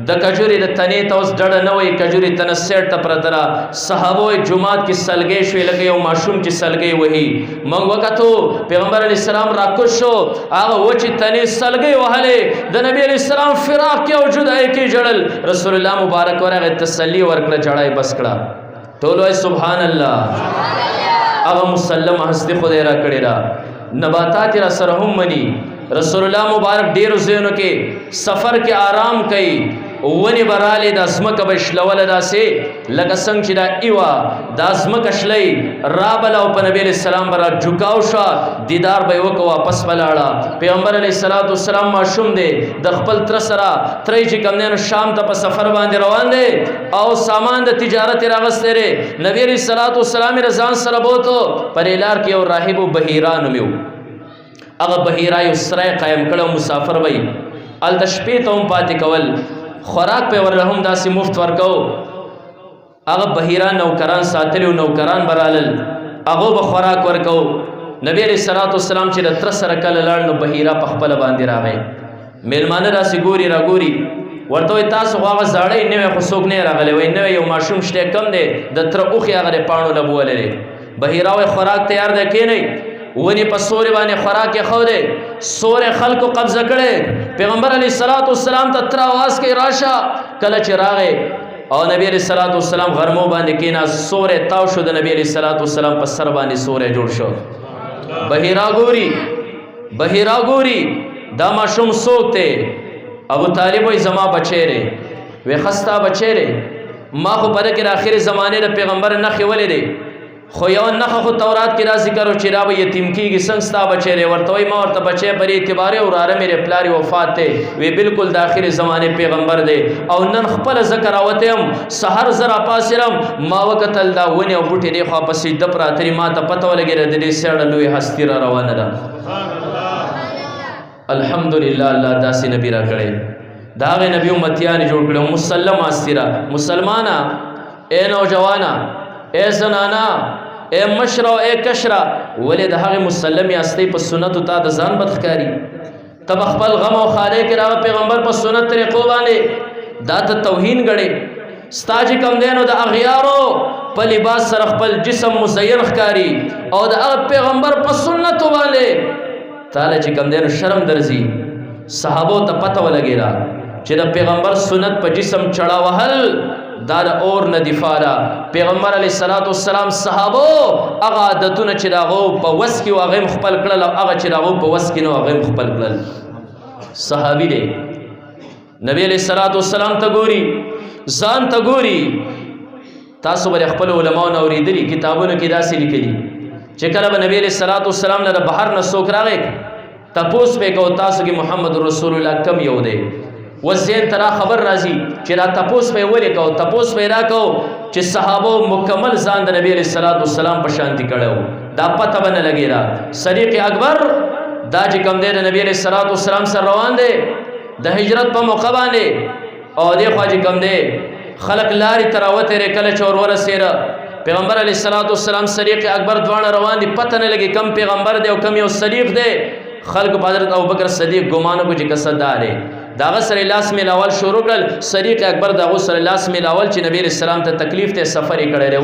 د کجوري د تنې ته اوس ډډه نه وای کجوري تنه سیټ ته پرترا صحابه جمعات کې سلګې شوې لګي او ماشوم چې سلګې وਹੀ مونږ وکړو پیغمبر علی السلام راکوش شو هغه و چې تنې سلګې وهله د نبی علی السلام فراق کې او جدای کې جړل رسول الله مبارک ورغه تسلی ورکړه جړای بس کړه ټول وای سبحان الله هغه مسلم هستی خدای را کړی را نباتات را سره هم منی رسول الله مبارک ډیر زینو کې سفر کې آرام کوي ونی برالی دا ازمکه بشلول داسې لکه څنګه چې دا ایوه دا ازمکه شلی رابله او په نبی علیه السلام به را جوکاو شوه دیدار به یې وکړه واپس به لاړه پیغمبر علیه السلام ماشوم دی د خپل تره سره تره یې چې کوم دی نو شام ته په سفر باندې روان دی او سامان د تجارت یې راغستی دی نبی علیه السلام یې ځان سره بوتو په دې لار کې یو راهب و بحیرا نوم یې و هغه بحیرا یو سرای قایم کړی مسافر به یې هلته شپې ته هم پاتې کول خوراک په ورله هم داسې مفت ورکو هغه بحیرا نوکران ساتلی و نوکران به رالل هغو به خوراک ورکو نبی علیه السلام چې د تره سره کله لاړ نو بحیرا په خپله باندې راغی میلمانه داسې ګوري راګوري ورته وایي تاسو خو هغه زاړی نوی خو څوک نه راغلی وایي نوی یو ماشوم شتی کم دی د تره اوښې هغه د پاڼو لبولی دی بحیرا وایي خوراک تیار دی کښېنئ ونی په سورې باندې خوراک یې ښودی سورې خلکو قبضه کړی پیغمبر علیه السلام ته تره آواز کوي راشه کله چې راغی او نبی علیه السلام غرمو باندې کېناست سورې تاو شو د نبی علیه السلام په سر باندې سورې جوړ شو بحیرا ګوري دا ماشوم څوک دی ابو طالب وایي زما بچی دی وی خستا بچی دی ما خو په دې کې د آخرې زمانې د پیغمبر نښې ولیدې خو یو نښه خو تورات کې دا ذکر و چې را به یتیم کېږي څنګه ستا بچی دی ورته وایي ما ورته بچی پرې اعتبار او وراره مې پلار وفات دی وی بالکل د آخرې زمانې پیغمبر دی او نن خپله زکه راوتی یم سحر زه راپاڅېدم ما وکتل دا ونې او بوټې دی خوا په سجده پراته دي ما ته پته ولګېده د دې سیړه لوی هستي را روانه ده الحمدلله الله داسې نبي را کړی د هغې نبي امتیان یې جوړ کړی مسلم هستي را مسلمانه ای نوجوانه ای زنانا اے مشره او اے کشره ولې د هغې مسلمې هستۍ په سنتو تا د ځان بد ښکاري ته به خپل غم او خالی کې راغه پیغمبر په سنت طریقو باندې دا ته توهین ګڼې ستا چې کوم دی نو د اغیارو په لباس سره خپل جسم مزین ښکاري او د هغه پیغمبر په سنتو باندې تاله چې کوم دی نو شرم درځي صحابو ته پته ولګېده چې د پیغمبر سنت په جسم چړه وهل دا د اور نه دفاع ده پیغمبر علیه السلام صحابو هغه عادتونه چې د هغو په وس کې و هغه یې خپل کړل او هغه چې د هغو په وس کې نه و هغه یې خپل کړل صحابي دی نبی علیه السلام ته ګوري ځان ته ګوري تاسو به د خپلو علماو نه اورېدلي کتابونو کې داسې لیکلي چې کله به نبی علیه السلام نه د بهر نه څوک راغی تپوس به یې کوو تاسو کې محمد رسول الله کم یو دی وزین ترا خبر راځي چې دا تپوس به یې ولې کوو تپوس به یې را کوو چې صحابو مکمل ځان د نبی علیه السلام په شانتي کړی و دا پته به نه لګېده صدیق اکبر دا چې کوم دی د نبی علیه السلام سره روان دی د هجرت په موقع باندې او دې خوا چې کوم دی خلق لارې ته راوتېرې کله چې ور ورسېده پیغمبر علیه السلام صدیق اکبر دواړه روان دي پته نه لګي کم پیغمبر دی او کم یو صدیق دی خلق په حضرت ابوبکر صدیق ګمان وکړو چې کسه دا دی داغه سره لاس میلاول شروع کړل صدیق اکبر داغه سره لاس میلاول چې نبی رسول الله ته تکلیف ته سفر یې کړی دی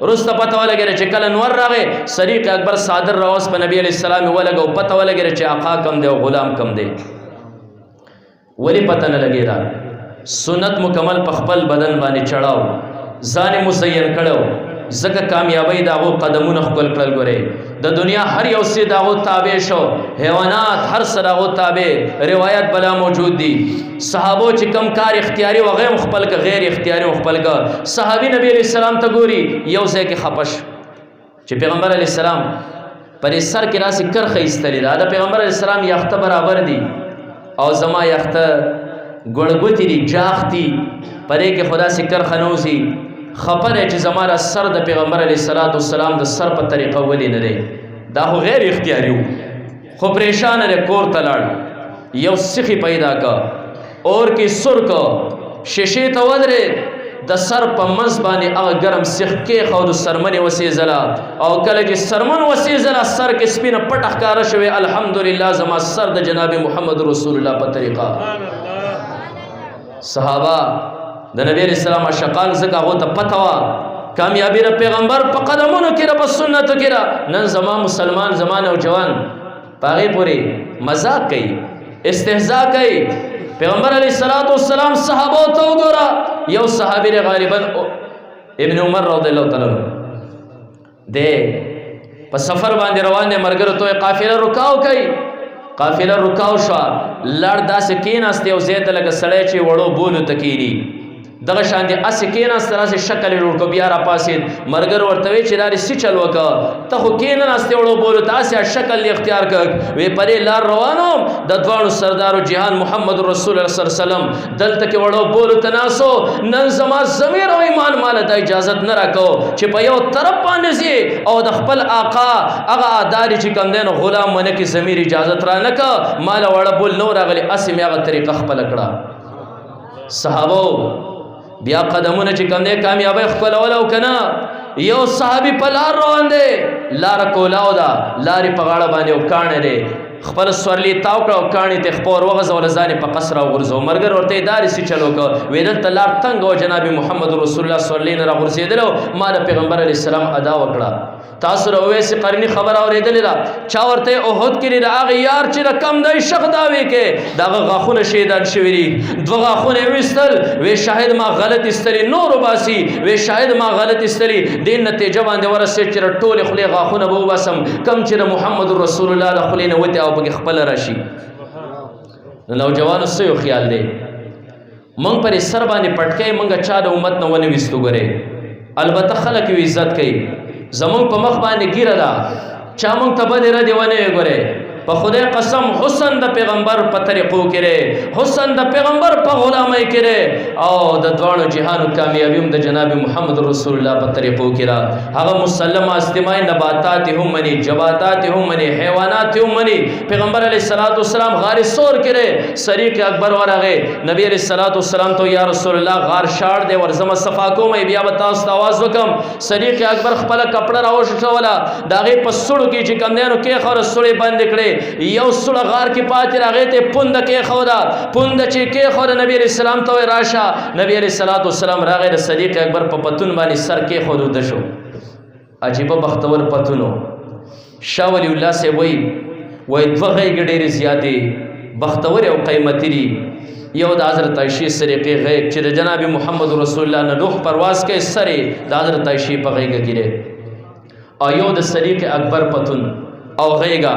ورسته پته ولګېده چې کله نور راغی صدیق اکبر صادر راوس په نبی علیه السلام ولګو پته ولګېده چې آقا کم دی او غلام کم دی ولی پته نه لګېده سنت مکمل په خپل بدن باندې چړاو ځان مزین کړو ځکه کامیابی د هغو قدمونه ښکل کړل ګورئ د دنیا هر یو څه د هغو تابع شو حیوانات هر څه د هغو تابع روایت بلا موجود دي صحابو چې کم کار اختیاري و هغه هم خپل که غیر اختیاري هم خپل که صحابي نبی علیه السلام ته ګوري یو ځای کې خپش چې پیغمبر علیه السلام پر سر کې راسې کرښه ایستلې ده د پیغمبر علیه السلام یخته برابر دي او زما یخته ګوړګوتې دي جاخ دي پرې کې خدا سې کرښه نه وځي خبره چې زماره سر د پیغمبر علیه السلام د سر په طریقه ولې نه دی دا خو غیر اختیاري و خو پریشان دی کور ته لاړ یو سیخي پیدا کا اور کې سر کا شیشې ته ودرېد د سر په منځ باندې هغه ګرم سیخ کېښود سرمنې وسېزله او کله چې سرمن وسېزله سر کې سپینه پټه ښکاره شوې الحمدلله زما سر د جناب محمد رسول الله په طریقه صحابه د نبی علیه السلام عاشقان ځکه هغو ته پته وه کامیابي د پیغمبر په قدمونو کې په سنتو کې نن زما مسلمان زما نوجوان په هغې پورې مذاق کوي استهزا کوي پیغمبر علیه السلام صحابو ته وګوره یو صحابي دی غالبا ابن عمر رضی الله تعالی عنه دی په سفر باندې روان دی ملګرو ته قافله رکاو کوي قافله رکاو شوه لړ داسې کېناستې او ځای ته لکه سړی چې وړو بولو ته کېني دغه شان دي اسې کېناسته داسې شکل یې جوړ کړو بیا راپاڅېد ملګرو ورته وی چې دا دې څه چل وکړه ته خو کېناستې وړو بولو ته اسې شکل یې اختیار کړ وی په دې لار روان وم د دواړو سردارو جهان محمد رسول الله صلی الله علیه وسلم دلته کې وړو بولو ته ناسو نن زما ضمیر او ایمان ماله دا اجازت نه راکو چې په یو طرف باندې ځي او د خپل آقا هغه اداري چې کوم دی نو غلام منه کې ضمیر اجازت را نه کړه ماله وړه بول نو راغلی اسې مې هغه طریقه خپله کړه صحابو بیا قدمونه چې کوم دی کامیابی خپلوله او که نه یو صحابي په لار روان دی لاره کولاو ده لارې په غاړه باندې یو کاڼی دی خپل سورلي تاو کړه او کاڼي ته خپور وغځوله ځان یې په قص راوغورځو ملګرو ورته یې دا رسي چل وکړه ویې دلته لار تنګ او جناب محمد رسول الله سورلي نه راغورځېدلی ما د پیغمبر علیه السلام ادا وکړه تاسو را اویس قرنی خبر اورېدلې ده چا ورته احد کې د هغه یار چې د کم دی شخ داوی کې د هغه غاښونه شهیدان شوي دي دوه غاښونه یې ویستل وی شاهد ما غلط ایستلي نور وباسي وی شاهد ما غلط ایستلي دې نتیجه باندې ورسېد چې د ټولې خولې غاښونه به وباسم کم چې د محمد رسول الله د خولې نه وتې او پکې خپله راشي نوجوانو څه یو خیال دی موږ پرې سر باندې پټکۍ موږ چا د امت نه ونه ویستو ګورې البته خلک یې عزت کوي زمون په مخ باندې ګیره ده چا مونږ ته بدې ردې ونه یې ګورې په خدای قسم حسن د پیغمبر په طریقو کې دی حسن د پیغمبر په غلامۍ کې دی او د دواړو جهانو کامیابي هم د جناب محمد رسول الله په طریقو کې ده هغه مسلمه استماعي نباتات هم مني جباتات هم مني حیوانات هم مني پیغمبر علیه السلام غار سور کې دی صدیق اکبر ورغی نبی علیه السلام ته یا رسول الله غار شاړ دی ورځمه صفا کوم بیا به تاسو ته آواز وکم صدیق اکبر خپله کپړه راوشوله د هغې په سړو کې چې کوم دی نو کېښوره سړې بندې کړې یو سړه غار کې پاتې راغې ته پونده کېښوده پونده چې کېښوده نبي علیه السلام ته وایي راشه نبي علیه السلام راغی د صدیق اکبر په پتون باندې سر کېښود وده شو عجیبه بختور پتونو شاه ولی الله صاحب وایي دوه غیږې ډېرې زیاتې بختورې او قیمتي دي یو د حضرت عایشې سریقې غیږ چې د جناب محمد رسول الله نه روح پرواز کوي سر یې د حضرت عایشې په غیږه کې دی او یو د صدیق اکبر پتون او غیږه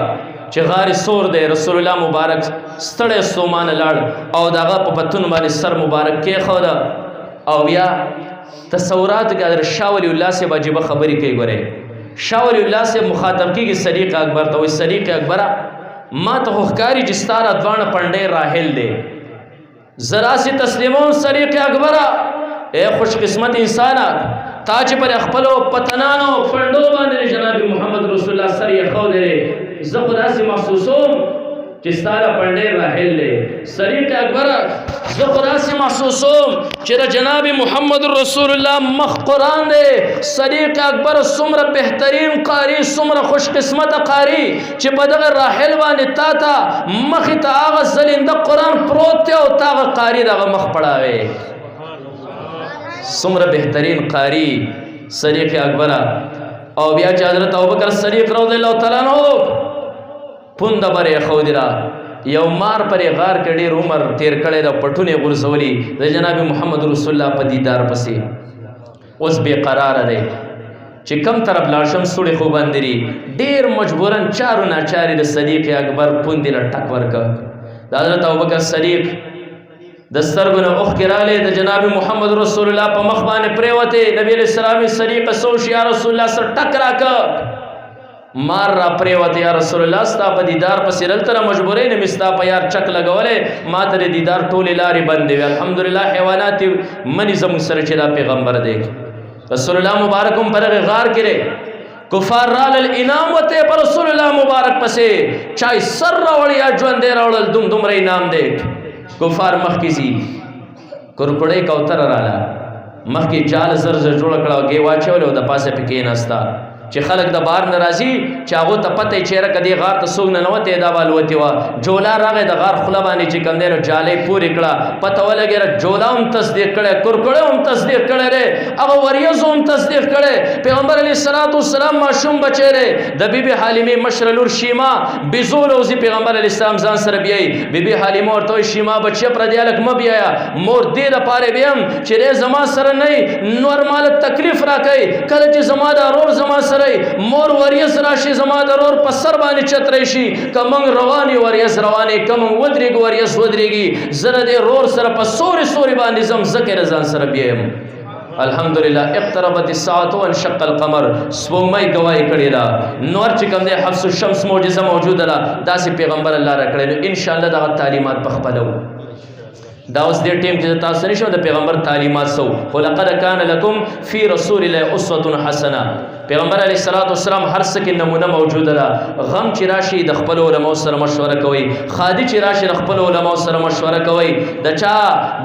چې غار سور دی رسول الله مبارک ستړی ستومانه لاړ او د هغه په پتون باندې سر مبارک کېښوده او بیا تصوراتو کې حضرت شاه ولی الله صاحب عجیبه خبرې کوي ګورئ شاه ولی الله صاحب مخاطب کېږي صدیق اکبر ته وایي صدیق اکبره ما ته خو ښکاري چې ستا را دواړه پنډۍ راحل دی زه راسې تسلیموم صدیق اکبره اے خوش قسمت انسانه تا چې پر خپلو پتنانو پنډو باندې جناب محمد رسول الله سر یې ښودی دی زه خو داسې محسوسوم چې ستا له پنډۍ راحل دی صدیق اکبره زه خو داسې محسوسوم چې د جناب محمد رسول الله مخ قرآن دی صدیق اکبر څومره بهترین قاري څومره خوش قسمته قاري چې په دغه راحل باندې تا ته مخې ته هغه زلنده قرآن پروت دی او تا هغه قاري دغه مخ پړاوی څومره بهترین قاری صدیق اکبره او بیا چې حضرت ابوبکر صدیق رضی الله تعالی عنہ پونده برې ښودي را یو مار پرې غار کې ډېر عمر تیر کړی د پټونې غورځولي د جناب محمد رسول الله په دیدار پسې اوس بې قراره دی چې کم طرف لاړ شم سوړې خو بندې دي ډېر مجبورن چارو ناچارې د صدیق اکبر پوندې له ټک ورکړه د حضرت ابوبکر صدیق د سترګو نه اوښکې راغلې د جناب محمد رسول الله په مخ باندې پرېوتې نبي علیه السلام صدیق سوش یا رسول الله سره ټک راکړه مار را پرېوتې یا رسول الله ستا په دیدار پسې دلته را مجبورۍ نه مې ستا په یار چک لګولی ما ته د دیدار ټولې لارې بندې وې الحمدلله حیوانات مني زموږ سره چې دا پیغمبر دی رسول الله مبارک هم په دغې غار کې دی کفار رالل انعام وته پر رسول الله مبارک پسې چای سر راوړی یا ژوندی راوړل دومره انعام دی کفار مخکې ځي کورکوړی کوتره راله مخکې جال زر زر جوړه کړه او ګې واچولې او د پاسه پې کېناسته چې خلک د بار نه راځي چې هغو ته پته یې چېرې که دې غار ته څوک ننوتی دا به الوتې وه جولا راغی د غار خوله باندې چې کوم دی نو جالۍ پورې کړه پته ولګېده جولا هم تصدیق کړی کورکوړی هم تصدیق کړی دی هغه وریځو هم تصدیق کړی پیغمبر علیه السلام ماشوم بچی دی د بیبي حلیمې مشره لور شیما بیزو لوځي پیغمبر علیه السلام ځان سره بیایي بیبي حلیمه ورته وایي شیما بچیه پردی هلک مه بیایه مور دې دپاره بیم چې دی زما سره نه نور ماله تکلیف راکوي کله چې زما دا ورور زما سره سره مور وریس راشي زما درور په سر باندې چتري شي کمن رواني وریس رواني کمن ودرېږي وریس ودرېږي زره دې رور سره په سوري سوري باندې زم ذکر ځان سره بیم الحمدلله اقتربت الساعه وانشق القمر سپوږمۍ گواہی کړې ده نور چې کوم دی حفظ الشمس معجزه موجوده ده داسې پیغمبر الله را کړی ان شاء الله دغه تعلیمات په خپلو دا اوس دې ټیم کې تاسو نشو د پیغمبر تعلیمات سو ولقد کان لکم فی رسول الله اسوه حسنه پیغمبر علیه الصلاۃ والسلام هر څه کې نمونه موجوده ده غم چې راشي د خپل علماء سره مشوره کوي خادي چې راشي د خپل علماء سره مشوره کوي د چا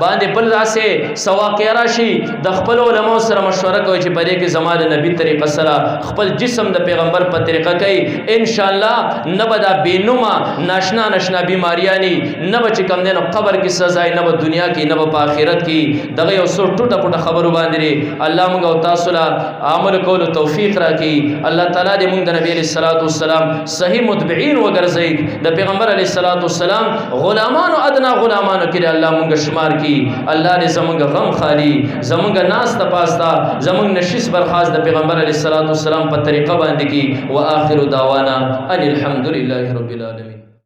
باندې بل راسه سواقع راشي د خپل علماء سره مشوره کوي چې په دې کې زماده نبی طریقه سره خپل جسم د پیغمبر په طریقه کوي ان شاء الله نه بدا بینوما ناشنا نشنا بیماریانی نه بچ کم دینو قبر کې سزا نه په دنیا کې نه په آخرت کې دغه یو څو ټوټه ټوټه خبرو باندې الله موږ او تاسو له عمل کولو توفیق راکړي الله تعالی دې موږ د نبی علیہ الصلوۃ والسلام صحیح متبعین وګرځي د پیغمبر علیہ الصلوۃ والسلام غلامانو ادنا غلامانو کې الله موږ شمار کړي الله دې زموږ غم خالي زموږ ناس ته پاستا زموږ نشیس برخاست د پیغمبر علیہ الصلوۃ والسلام په طریقه باندې کې واخر دعوانا ان الحمد لله رب العالمین.